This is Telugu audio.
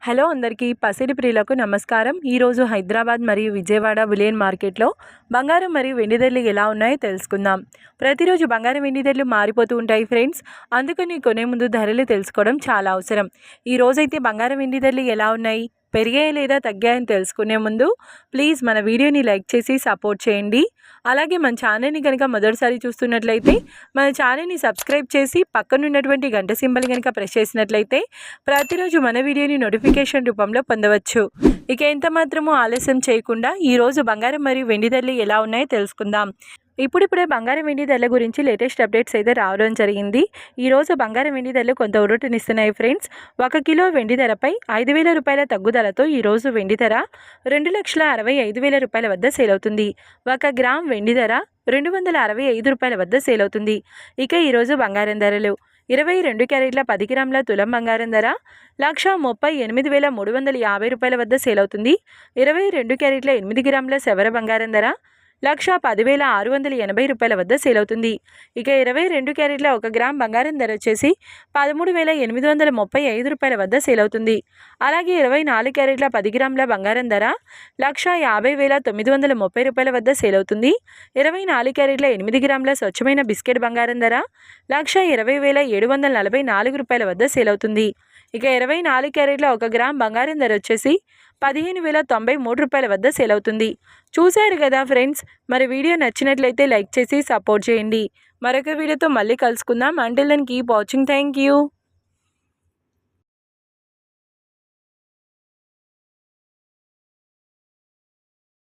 హలో అందరికీ పసిడి ప్రియులకు నమస్కారం. ఈరోజు హైదరాబాద్ మరియు విజయవాడ బులియన్ మార్కెట్లో బంగారం మరియు వెండి ధరలు ఎలా ఉన్నాయో తెలుసుకుందాం. ప్రతిరోజు బంగారం వెండి ధరలు మారిపోతూ ఉంటాయి ఫ్రెండ్స్. అందుకని కొనే ముందు ధరలు తెలుసుకోవడం చాలా అవసరం. ఈ రోజైతే బంగారం వెండి ధరలు ఎలా ఉన్నాయి, పెరిగాయా లేదా తగ్గాయని తెలుసుకునే ముందు ప్లీజ్ మన వీడియోని లైక్ చేసి సపోర్ట్ చేయండి. అలాగే మన ఛానల్ని కనుక మొదటిసారి చూస్తున్నట్లయితే మన ఛానల్ని సబ్స్క్రైబ్ చేసి పక్కనున్నటువంటి గంట సింబల్ కనుక ప్రెస్ చేసినట్లయితే ప్రతిరోజు మన వీడియోని నోటిఫికేషన్ రూపంలో పొందవచ్చు. ఇక ఎంత మాత్రమూ ఆలస్యం చేయకుండా ఈరోజు బంగారం మరియు వెండి ధరలు ఎలా ఉన్నాయో తెలుసుకుందాం. ఇప్పుడిప్పుడే బంగారం వెండి ధరల గురించి లేటెస్ట్ అప్డేట్స్ అయితే రావడం జరిగింది. ఈరోజు బంగారం వెండి ధరలు కొంత ఊరటనిస్తున్నాయి ఫ్రెండ్స్. 1 కిలో వెండి ధరపై 5,000 రూపాయల తగ్గుదలతో ఈరోజు వెండి ధర 2,65,000 రూపాయల వద్ద సేల్ అవుతుంది. 1 గ్రామ్ వెండి ధర 265 రూపాయల వద్ద సేల్ అవుతుంది. ఇక ఈరోజు బంగారం ధరలు 22 క్యారెట్ల 10 గ్రాముల తులం బంగారం ధర 1,38,350 రూపాయల వద్ద సేల్ అవుతుంది. 22 క్యారెట్ల 8 గ్రాముల సవర బంగారం ధర 1,10,680 రూపాయల వద్ద సేల్ అవుతుంది. ఇక 22 క్యారెట్ల 1 గ్రామ్ బంగారం ధర వచ్చేసి 13,835 రూపాయల వద్ద సేల్ అవుతుంది. అలాగే 24 క్యారెట్ల 10 గ్రాముల బంగారం ధర 1,50,930 రూపాయల వద్ద సేల్ అవుతుంది. 24 క్యారెట్ల 8 గ్రాముల స్వచ్ఛమైన బిస్కెట్ బంగారం ధర 1,20,744 రూపాయల వద్ద సేల్ అవుతుంది. ఇక 24 క్యారెట్ల 1 గ్రామ్ బంగారం ధర వచ్చేసి 15,093 రూపాయల వద్ద సేల్ అవుతుంది. చూశారు కదా ఫ్రెండ్స్, మరి వీడియో నచ్చినట్లయితే లైక్ చేసి సపోర్ట్ చేయండి. మరొక వీడియోతో మళ్ళీ కలుసుకుందాం. Until then keep watching. Thank you.